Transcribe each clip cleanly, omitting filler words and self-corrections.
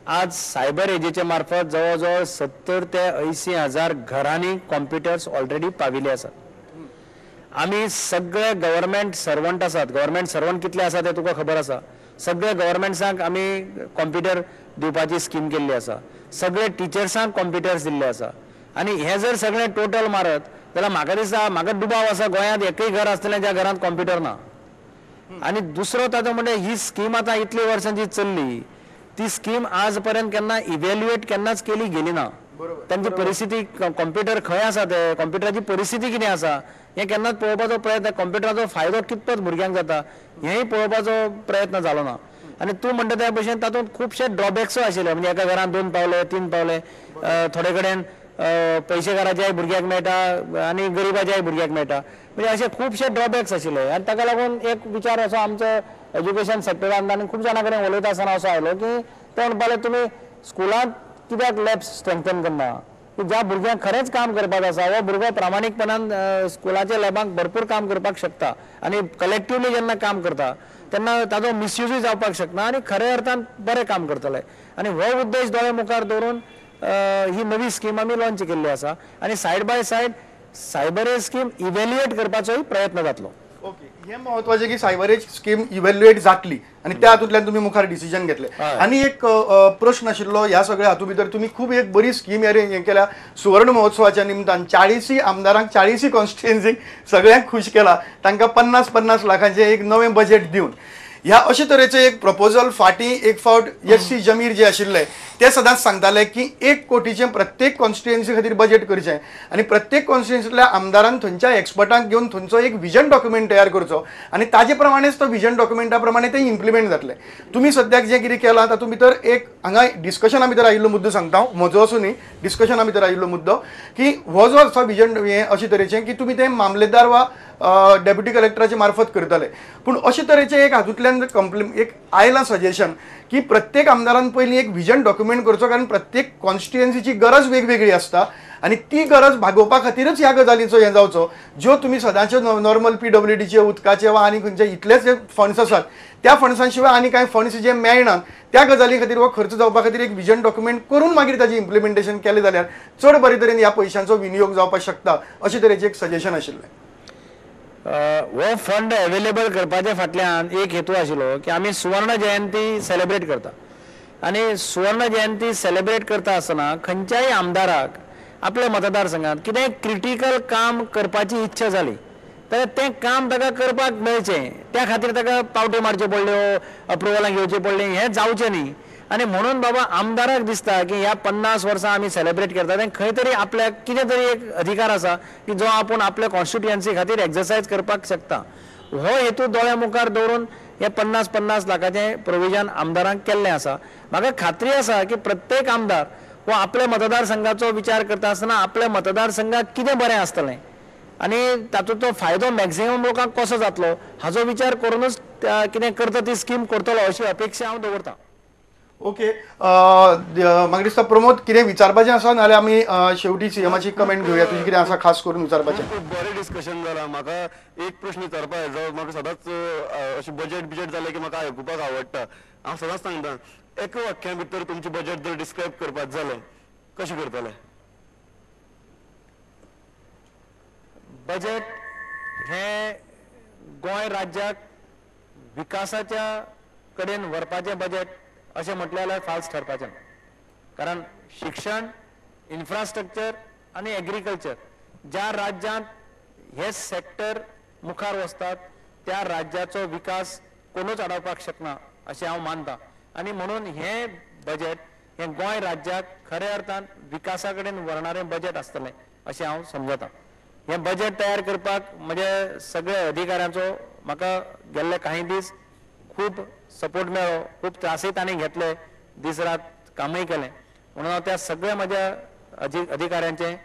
आज सायबर एजेच्या मार्फत जवळजवळ 70 ते 80,000 घरांनी कॉम्प्युटर्स ऑलरेडी पाविले असतात. आम्ही सगळे गव्हर्नमेंट सर्वंट असतात. गव्हर्नमेंट सर्वंट कितले आसा ते तुका खबर आसा. सगळे गव्हर्नमेंट्सांक आम्ही कॉम्प्युटर दिवपाची स्कीम केल्ली आसा. सगळे टिचर्सांक कॉम्प्युटर्स दिल्ले आसा. आणि हे जर सगळे टोटल मारत जाल्यार म्हाका दिसता म्हाका दुबाव आसा गोंयांत एकय घर आसतलें ज्या घरांत कॉम्प्युटर ना. आणि दुसरो ताजो म्हणजे ही स्कीम आता इतली वर्सांची चल्ली, ती स्कीम आज पर्यंत केन्ना इव्हॅल्युएट केन्नाच केली गेली ना. त्यांची परिस्थिती कॉम्प्युटर खंय आसा ते कॉम्प्युटराची परिस्थिती कितें आसा हें केन्नाच पळोवपाचो प्रयत्न, कॉम्प्युटराचो फायदो कितपत भुरग्यांक जाता हेंय पळोवपाचो प्रयत्न जालो ना. आणि तूं म्हणटा त्या भशेन तातूंत खुबशे ड्रॉबॅक्सो आशिल्ले. म्हणजे एका घरान 2 पावले 3 पावले, थोडे कडेन पैशेकाराच्याय भुरग्याक मेळटा आनी गरिबाच्याय भुरग्याक मेळटा. म्हणजे असे खुबशे ड्रॉबॅक्स आशिल्ले. आनी ताका लागून एक विचार असो आमच्या एज्युकेशन सेक्टरांत आनी खूब जाणां कडेन उलयता आसतना असो आयलो की ते म्हणपाले तुमी स्कुलांत कित्याक लॅब्स स्ट्रेंथन करना, की ज्या भुरग्यांक खरेंच काम करपाक आसा हो भुरगो प्रामाणीकपणान स्कुलाच्या लॅबांक भरपूर काम करपाक शकता आनी कलेक्टिवली जेन्ना काम करता तेन्ना ताजो मिसयूजूय जावपाक शकना आनी खऱ्या अर्थान बरें काम करतले. आनी हो उद्देश दोळे मुखार दवरून ही नवी स्कीम आमी लॉन्च केल्ली आसा. आनी side by side cyber edge scheme evaluate करपाचोय प्रयत्न जातलो. ओके, हे महत्वाचे की सायबर एज स्कीम इव्हॅल्युएट जातली आणि त्या हातूंतल्यान तुम्ही मुखार डिसिजन घेतले. आणि एक प्रश्न आशिल्लो ह्या सगळ्या हातूंत भितर तुम्ही खूब एक बरी स्कीम हे केल्या सुवर्ण महोत्सवाच्या निमतान 40 आमदारांक 40 कॉन्स्टिट्युएन्सीक सगळ्यांक खुश केला. तांकां 50-50 लाखांचे एक नवें बजेट दिवन ह्या अशे तरेचे एक प्रपोजल फाटी एक फावट एस.सी. जमीर जे आशिल्ले ते सदांच सांगताले की 1 कोटीचे प्रत्येक कॉन्स्टिट्युएन्सी खातीर बजेट करचें आणि प्रत्येक कॉन्स्टिट्युएन्सींतल्या आमदारान थंयच्या एक्सपर्टांक घेवन थंयचो एक विजन डॉक्युमेंट तयार करचो आणि ताजे प्रमाणेच तो विजन डॉक्युमेंटा प्रमाणे ते इम्प्लिमेंट जातले. तुम्ही सद्याक जे कितें केलां तातूंत भितर एक हांगा डिस्कशना भितर आयिल्लो मुद्दो सांगता हांव, म्हजो असो न्ही, डिस्कशना भितर आयिल्लो मुद्दो की हो जो आसा विजन हें अशे तरेचें की तुमी तें मामलेदार वा डेप्युटी कलेक्टराचे मार्फत करतले. पूण अशे तरेचे एक हातूंतल्यान एक आयलां सजेशन की प्रत्येक आमदारान पयलीं एक विजन डॉक्युमेंट करचो, कारण प्रत्येक कॉन्स्टिट्युएन्सीची गरज वेगवेगळी आसता आणि ती गरज भागोवपा खातीरच ह्या गजालीचो हें जावचो. ज्यो तुमी सदांचे नॉर्मल PWDचे उदकाचे वा आनी खंयचे इतलेच जे फंड्स आसात त्या फंड्सां शिवाय आनी कांय फंड्स जे मेळनात त्या गजाली खातीर हो खर्च जावपा खातीर एक विजन डॉक्युमेंट करून मागीर ताजें इम्प्लिमेंटेशन केलें जाल्यार चड बरे तरेन ह्या पयशांचो विनियोग जावपाक शकता अशे तरेचें एक सजेशन आशिल्लें. हो फंड अवेलेबल करपाच्या फाटल्यान एक हेतू आशिल्लो की आमी सुवर्ण जयंती सेलिब्रेट करता आणि सुवर्ण जयंती सेलिब्रेट करता आसतना खंयच्याय आमदाराक आपल्या मतदारसंघात कितें क्रिटिकल काम करपाची इच्छा जाली तर तें काम ताका करपाक मेळचें, त्या खातीर ताका पावटी मारच्यो पडल्यो, अप्रुवलां घेवचें पडलें, हें जावचें न्ही. आणि म्हणून बाबा आमदाराक दिसता की ह्या 50 वर्सां आमी सेलिब्रेट करता तें खंय तरी आपल्याक कितें तरी एक अधिकार आसा की जो आपूण आपल्या कॉन्स्टिट्युएन्सी खातीर एक्सरसायज करपाक शकता. हो हेतू दोळ्या मुखार दवरून हे 50-50 लाखाचें प्रोविजन आमदारांक केल्लें आसा. म्हाका खात्री आसा की प्रत्येक आमदार हो आपल्या मतदारसंघाचो विचार करता आसतना आपल्या मतदारसंघाक कितें बरें आसतलें आनी तातूंतलो फायदो मॅक्झिमम लोकांक कसो जातलो हाचो विचार करूनच कितें करता ती स्कीम करतलो अशी अपेक्षा हांव दवरतां. ओके, म्हाका दिसता प्रमोद कितें विचारपाचें आसा नाल्यार आमी शेवटी सीएमाची कमेंट घेवया. तुजें कितें आसा खास करून विचारपाचें? बरें डिस्कशन जालां. म्हाका एक प्रश्न विचारपाक जाय जो म्हाका सदांच अशें बजेट जालें की म्हाका आयकुपाक आवडटा. हांव सदांच सांगता एका वाक्या भितर तुमचें बजेट जर डिस्क्रायब करपाक जालें कशें करतले? बजेट हे गोंय राज्याक विकासाच्या कडेन व्हरपाचें बजेट अशें म्हटलें जाल्यार फाल्स ठरपाचें. कारण शिक्षण, इन्फ्रास्ट्रक्चर आनी एग्रीकल्चर ज्या राज्यांत हे सेक्टर मुखार वचतात त्या राज्याचो विकास कोणूच अडवपाक शकना अशें हांव मानतां. आनी म्हणून हे बजेट हे गोंय राज्याक खऱ्या अर्थान विकासा कडेन व्हरणारें बजेट आसतलें अशें हांव समजतां. हे बजेट तयार करपाक म्हजे सगळे अधिकाऱ्यांचो म्हाका गेल्ले काही दीस खूब सपोर्ट मेळ्ळो, खूब त्रासय तांणी घेतले, दीस रात कामय केलें. म्हणून हांव त्या सगळ्या म्हज्या अधिकाऱ्यांचें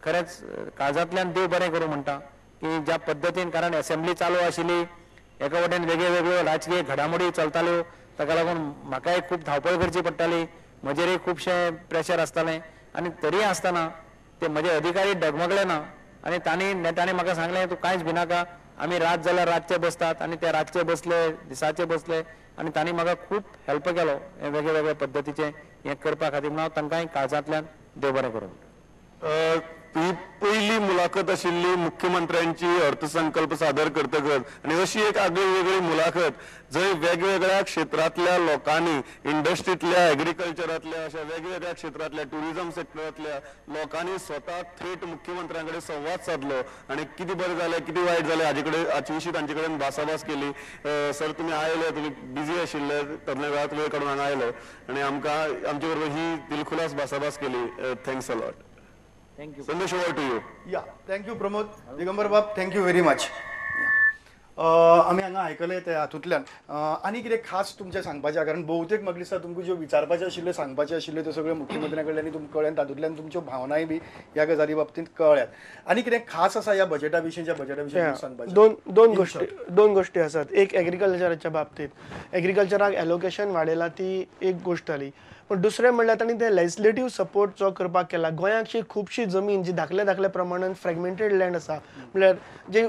खरेंच काळजांतल्यान देव बरें करूं म्हणटा की ज्या पद्दतीन, कारण असेंब्ली चालू आशिल्ली, एका वटेन वेगळ्यो राजकीय घडामोडी चलताल्यो, ताका लागून म्हाकाय खूब धांवपळ करची पडटाली, म्हजेरय खुबशें प्रेशर आसतालें. आनी तरी आसतना ते म्हजे अधिकारी डगमगले ना आनी तांणी म्हाका सांगलें तूं कांयच भिनाका, आमी रात जाल्यार रातचे बसतात. आनी ते रातचे बसले, दिसाचे बसले आनी तांणी म्हाका खूब हेल्प केलो हे वेगळे वेगळे पद्दतीचे हें करपा खातीर म्हणून हांव तांकांय काळजांतल्यान देव बरें करूं. ही पहिली मुलाखत आशिल्ली मुख्यमंत्र्यांची अर्थसंकल्प सादर करतकच आणि अशी एक आगळी वेगळी मुलाखत जंय वेगवेगळ्या क्षेत्रातल्या लोकांनी इंडस्ट्रीतल्या एग्रीकल्चरातल्या अशा वेगवेगळ्या क्षेत्रातल्या टुरिझम सेक्टरातल्या लोकांनी स्वता थेट मुख्यमंत्र्यांकडे संवाद साधलो आणि किती बरें जालें किती वायट जालें हाचे कडेन हाचे विशीं तांचे कडेन भासाभास केली. सर तुमी आयले तुमी बिजी आशिल्ले तरणे वेळात वेळ काडून हांगा आयले आणि आमकां आमचे बरोबर ही दिलखुलास भासाभास केली. Thanks a lot. Thank you. संदेश ओवर टू यू. या थँक्यू प्रमोद दिगंबर बाब थँक्यू व्हेरी मच. आमी हांगा आयकले ते हातूंतल्यान आनी कितें खास तुमचें सांगपाचें कारण भोवतेक म्हाका दिसता तुमकां ज्यो विचारपाचें आशिल्लें सांगपाचें आशिल्लें त्यो सगळ्यो मुख्यमंत्र्या कडल्यान तुमकां कळ्ळें तातूंतल्यान तुमच्यो भावनाय बी ह्या गजाली बाबतींत कळ्ळ्यात. आनी कितें खास आसा ह्या बजेटा विशीं सांगपाचें? दोन गोष्टी आसात. एक एग्रीकल्चराच्या बाबतींत एग्रीकल्चराक एलोकेशन वाडयलां ती एक गोश्ट जाली. पण दुसरें म्हणल्यार तांणी ते लेजिस्लेटीव सपोर्ट जो करपाक केला गोंयाची खुबशी जमीन जी धाकल्या प्रमाणान फ्रॅगमेंटेड लँड आसा म्हणल्यार जी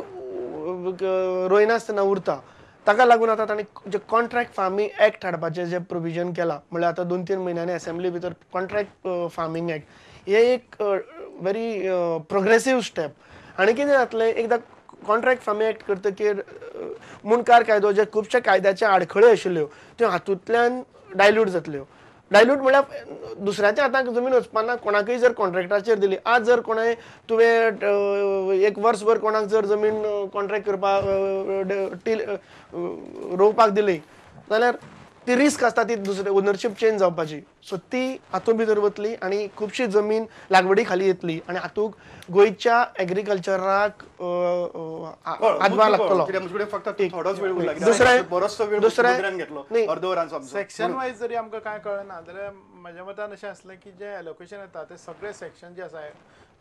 रोयनासतना उरता ताका लागून आतां तांणी जे कॉन्ट्रॅक्ट फार्मींग एक्ट हाडपाचें जे प्रोविजन केलां म्हणल्यार आतां 2-3 म्हयन्यांनी असेंब्ली भितर कॉन्ट्रॅक्ट फार्मींग एक्ट हे एक व्हेरी प्रोग्रेसीव स्टेप. आनी कितें जातलें एकदां कॉन्ट्रॅक्ट फार्मींग एक्ट करतकीर मुणकार कायदो जे खुबशे कायद्याचे आडखळ्यो आशिल्ल्यो त्यो हातूंतल्यान डायल्यूट जातल्यो. डायल्यूट म्हळ्यार दुसऱ्याच्या हाताक जमीन वचपाना कोणाकय जर कॉन्ट्रॅक्टाचेर दिली आज जर कोणाय तुवें एक वर्सभर कोणाक जर जमीन कॉन्ट्रॅक्ट करपाक रोवपाक दिली जाल्यार ती रिस्क आसता ती दुसरे ओनरशीप चेंज जावपाची. सो ती हातूंत भितर वतली आनी खुबशी जमीन लागवडी खाली येतली आनी हातूंत गोंयच्या एग्रीकल्चराक हातभार लागतलो. सेक्शन वायज जरी आमकां कांय कळना जाल्यार म्हज्या मतान अशें आसलें की जे एलोकेशन येता ते सगळे सेक्शन जे आसा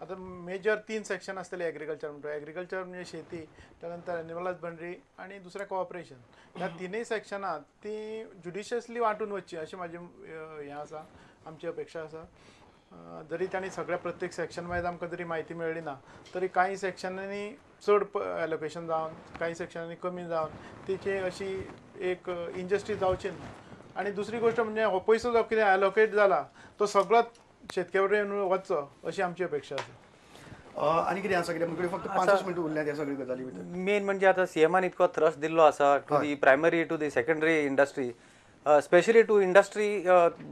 आतां मेजर 3 सेक्शन आसतले एग्रीकल्चर म्हणटा. एग्रीकल्चर म्हणजे शेती, त्यानंतर एनिमल हजबंड्री आणि दुसरें कॉऑपरेशन. ह्या तिनूय सेक्शनां ती ज्युडिशियसली वांटून वचची अशी म्हाजी हें आसा, आमची अपेक्षा आसा. जरी तांणी सगळ्या प्रत्येक सेक्शन वायज आमकां जरी म्हायती मेळ्ळी ना तरी कांय सेक्शनांनी चड एलोकेशन जावन कांय सेक्शनांनी कमी जावन तिची अशी एक इनजस्टीस जावची ना. आनी दुसरी गोश्ट म्हणजे हो पयसो जो कितें एलोकेट जाला तो सगळोच शेतकऱ्यान वचचो अशी आमची अपेक्षा आसा. आनी कितें आसा कित्याक म्हजे फक्त 5 मिनटां उरल्यात ह्या सगळ्या गजाली भितर. मेन म्हणजे आता सीएमान इतको थ्रस्ट दिल्लो आसा to the primary to the secondary industry, specially to industry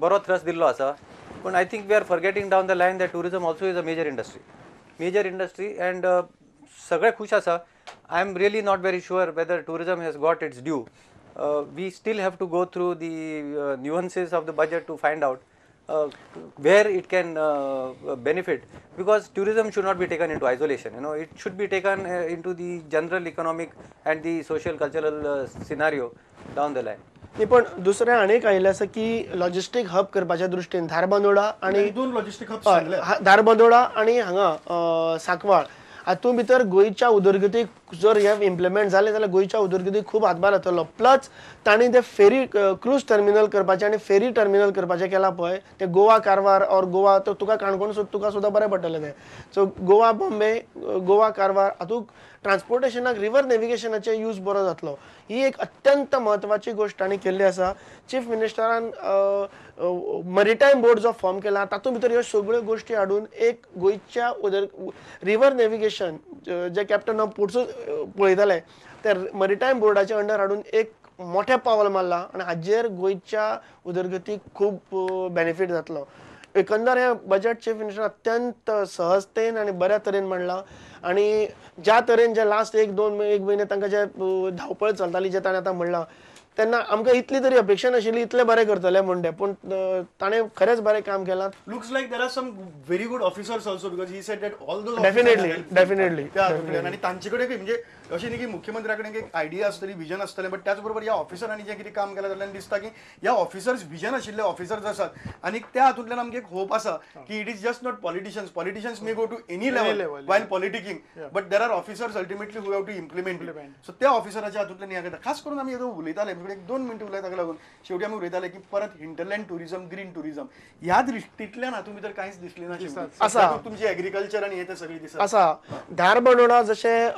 बरो थ्रस्ट दिल्लो आसा. पण I think we are forgetting down the line that tourism also is a major industry and सगळे खुश आसा. I am really not very sure whether tourism has got its due. We still have to go through the nuances of the budget to find out where it can benefit, because tourism should not be taken into isolation. It should be taken into the general economic and the social cultural scenario down the line. पण दुसरें आनीक आयिल्लें आसा की logistic hub करपाच्या दृश्टीन धारबांदोडा आणि 2 logistic hub Dharbandora आणि हांगा सांकवाळ हातूंत भितर गोंयच्या उदरगतीक जर हे इम्प्लिमेंट जालें जाल्यार गोंयच्या उदरगतीक खूब हातभार जातलो. प्लस तांणी ते फेरी क्रूज टर्मिनल करपाचें आनी फेरी टर्मिनल करपाचें केलां पळय ते गोवा कारवार और गोवा तो तुका काणकोण तुका सुद्दां बरें पडटलें तें. सो गोवा बॉम्बे गोवा कारवार हातूंत ट्रान्सपोर्टेशनाक रिवर नेविगेशनाचे यूज बरो जातलो. ही एक अत्यंत म्हत्वाची गोश्ट तांणी केल्ली आसा. चीफ मिनिस्टरान मॅरिटायम बोर्ड जो फॉर्म केला तातूंत भितर ह्यो सगळ्यो गोश्टी हाडून एक गोंयच्या रिवर नेविगेशन जे कॅप्टन ऑफ पोर्ट्स पळयताले ते मॅरिटायम बोर्डाच्या अंडर हाडून एक मोठें पावल मारला आनी हाजेर गोंयच्या उदरगतीक खूब बेनिफीट जातलो. एकंदर हे बजेट चीफ मिनिस्टर अत्यंत सहजतेन आनी बऱ्या तरेन मांडलां. आनी ज्या तरेन जे लास्ट एक म्हयने तांकां जे धांवपळ चलताली जे ताणें आतां म्हणलां तेन्ना आमकां इतली तरी अपेक्षा नाशिल्ली इतले बरें करतले म्हण ते. पूण ताणें खरेंच बरें काम केलां. Looks like there are some very good officers also because he said that all those definitely आणि तांचे कडेन म्हणजे अशें न्ही की मुख्यमंत्र्या कडेन एक आयडिया आसतली विजन आसतलें बट त्याच बरोबर ह्या ऑफिसरांनी जें कितें काम केलां जाल्यार दिसता की ह्या ऑफिसर्स विजन आशिल्ले ऑफिसर्स आसात आनी त्या हातूंतल्यान आमकां एक होप आसा की it is just not politicians may go to any level while politicking but there are officers ultimately who have to implement. So त्या ऑफिसराच्या हातूंतल्यान ह्या खास करून आमी उलयताले फुडें 1-2 मिनटां उलयता ताका लागून शेवटी आमी उलयताले की परत हिंटरलँड टुरिझम ग्रीन टुरिझम ह्या दृश्टींतल्यान हातूंत भितर कांयच दिसलें ना शेवटी. आसा. तुमची एग्रीकल्चर आनी हे ते सगळी दिसता. आसा धारबांदोडा जशें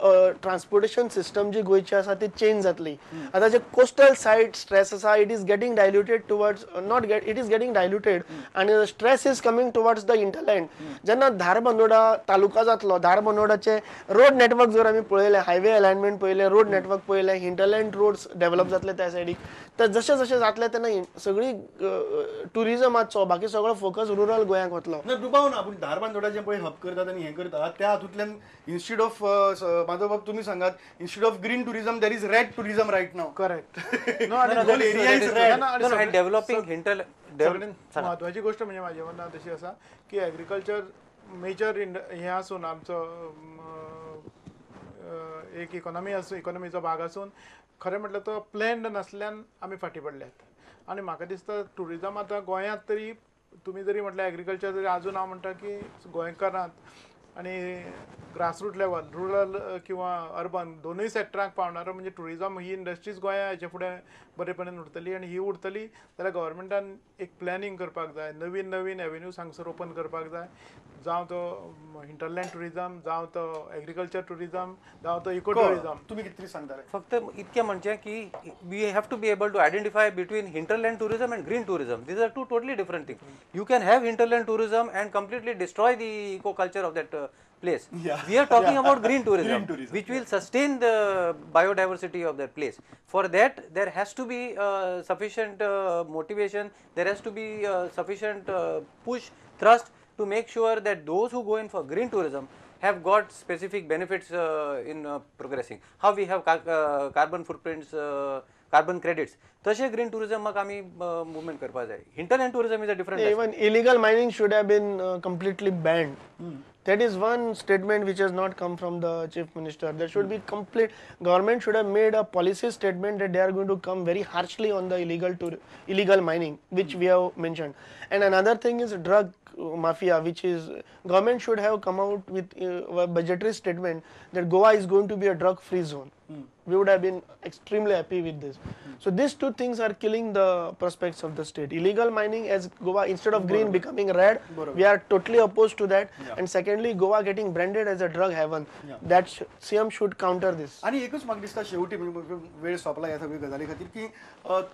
ट्रान्सपोर्टेशन सिस्टम जी गोंयची आसा ती चेंज जातली. आतां जे कोस्टल सायड स्ट्रेस आसा it is getting diluted towards not get it is getting diluted आनी stress is coming towards the hinterland. जेन्ना धारबांदोडा तालुका जातलो धारबांदोडाचे रोड नेटवर्क जर आमी पळयले हायवे अलायनमेंट पळयले रोड नेटवर्क पळयले हिंटरलँड रोड्स डेव्हलप जातले त्या सायडीक तर जशें जशें जातलें तेन्ना सगळी टुरिझमाचो बाकी सगळो फोकस रुरल गोंयांक वतलो. ना दुबाव ना पूण धारबांदोडा जें पळय हब करतात आनी हें करतात त्या हातूंतल्यान इन्स्टीड ऑफ माधव बाब तुमी सांगात instead of green tourism there is red tourism right नाव. करेक्ट. डेव्हलपिंग महत्वाची गोष्ट म्हणजे माझ्या मनात अशी आसा की एग्रीकल्चर मेजर हे आसून आमचो एक इकॉनॉमीचो भाग आसून खरें म्हटल्यार तो प्लॅन्ड नासल्यान आमी फाटी पडल्यात. आनी म्हाका दिसता टुरिझम आतां गोंयांत तरी तुमी जरी म्हटल्यार एग्रीकल्चर जरी आजून हांव म्हणटा की गोंयकारांत आनी ग्रासरूट लेवल रुरल किंवा अर्बन दोनूय सॅक्टरांक पावणारो म्हणजे टुरिझम ही इंडस्ट्रीज गोंया हेचे फुडें बरेपणान उरतली आनी ही उरतली जाल्यार गव्हर्मेंटान एक प्लॅनिंग करपाक जाय नवीन नवीन एवेन्यूज हांगसर ओपन करपाक जाय जावं तो हिंटरलँड टुरिझम जावं तो एग्रीकल्चर टुरिझम जावं तो इको टुरिझम. तुम्ही कितें सांगताले फक्त इतकें म्हणचें की we have to be able to identify between hinterland tourism and green tourism. These are two totally different thing. You can have hinterland tourism and completely destroy the eco culture of that place. We are talking about green tourism, which will sustain the biodiversity of that place. For that, there has to be sufficient motivation. There has to be sufficient push, thrust to make sure that those who go in for green tourism have got specific benefits in progressing. How we have carbon footprints, carbon credits. तशें green टुरिझमाक आमी movement करपाक जाय. Hinterland tourism is a different. Even illegal mining should have been completely banned. That is one statement which has not come from the chief minister. There should be complete. Government should have made a policy statement that they are going to come very harshly on the illegal mining, which we have mentioned. And another thing is drug mafia, which is government should have come out with a budgetary statement that Goa is going to be a drug-free zone. We would have been extremely happy with this. So these two things are killing the prospects of the state. Illegal mining as Goa instead of green becoming red. We are totally opposed to that. And secondly, Goa getting branded as a drug haven. That CM should counter this. आणि एकच म्हाका दिसता शेवटी म्हणजे वेळ सोंपला ह्या सगळ्या गजाली खातीर की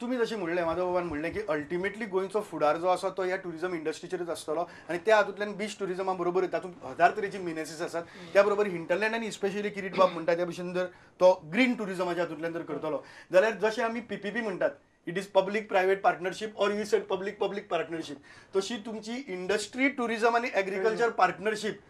तुमी जशें म्हणलें माधव बाबान म्हणलें की अल्टिमेटली गोंयचो फुडार जो आसा तो ह्या टुरिझम इंडस्ट्रीचेरच आसतलो आनी त्या हातूंतल्यान बीच टुरिझमा बरोबर तातूंत 1000 तरेची मिनेसीस आसात त्या बरोबर हिंटरलँड आनी स्पेशली किरीट बाब म्हणटा त्या भशेन जर तो ग्रीन टुरिझमाच्या हातूंतल्यान जर करतलो जाल्यार जशें आमी PPP म्हणटात it is public private partnership or you sed public public partnership तशी तुमची इंडस्ट्री टुरिझम आनी agriculture partnership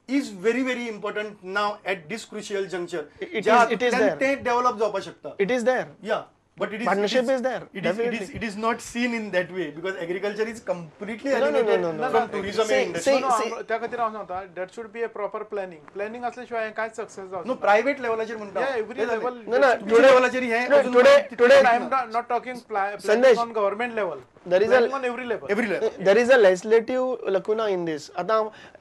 is very very important now at this crucial juncture. It is there. ते डेव्हलप जावपाक शकता. It is there. Yeah. But partnership is there. It is not seen in that way because agriculture is completely No. alienated from tourism and industry. त्या खातीर हांव सांगता that should be a proper planning असल्या शिवाय कांयच success जावंक No, private लेवलाचेर म्हणटा. Every level Today लेवलाचेर हे Today I am not talking planning on government level. There is a on every level. every level. there is a legislative lacuna in this. आता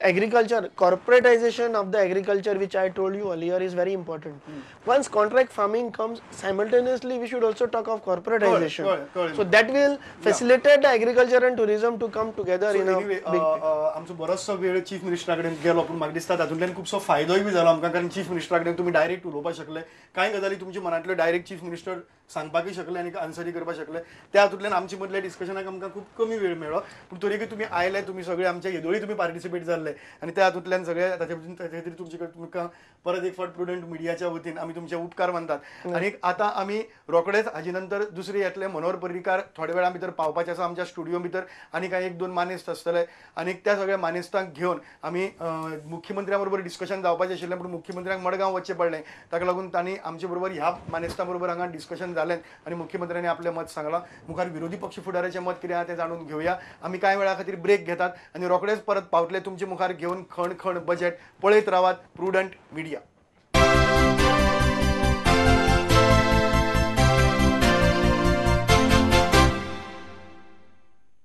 agriculture corporatization of the agriculture which I told you earlier is very important. Once contract farming comes simultaneously we should also talk of corporatization. Correct. So that will facilitate the agriculture and tourism to come together in a Anyway, big आमचो बरोचसो वेळ chief मिनिस्टरा कडेन गेलो पूण म्हाका दिसता तातूंतल्यान खुबसो फायदोय बी जालो आमकां कारण चीफ मिनिस्टरा कडेन तुमी डायरेक्ट उलोवपाक शकले कांय गजाली तुमच्या मनांतल्यो डायरेक्ट चीफ मिनिस्टर सांगपाकय शकले आनी आन्सरी करपाक शकले त्या हातूंतल्यान आमचे मदल्या डिस्कशनाक आमकां खूब कमी वेळ मेळ्ळो पूण तरीकय तुमी आयले तुमी सगळे आमच्या येदोळी तुमी पार्टिसिपेट जाल्ले आनी त्या हातूंतल्यान सगळे ताचे खातीर तुमचे कडेन तुमकां परत एक फावट प्रुडंट मिडियाच्या वतीन आमी तुमचे उपकार मानतात आनी आतां आमी रोखडेच हाजे नंतर दुसरे येतले मनोहर पर्रीकार थोड्या वेळा भितर पावपाचे आसा आमच्या स्टुडियो भितर आनी कांय 1-2 मानेस्त आसतले आनी त्या सगळ्या मानेस्तांक घेवन आमी मुख्यमंत्र्या बरोबर डिस्कशन जावपाचें आशिल्लें पूण मुख्यमंत्र्यांक मडगांव वचचें पडलें ताका लागून तांणी आमचे बरोबर ह्या मानेस्तां बरोबर हांगा डिस्कशन जालें आनी मुख्यमंत्र्यांनी आपलें मत सांगलां मुखार विरोधी पक्ष फुडाऱ्याचें मत कितें आहा तें जाणून घेवया आमी कांय वेळा खातीर ब्रेक घेतात आनी रोखडेच परत पावतले तुमचे मुखार घेवन खण बजेट पळयत रावात प्रुडंट मिडिया.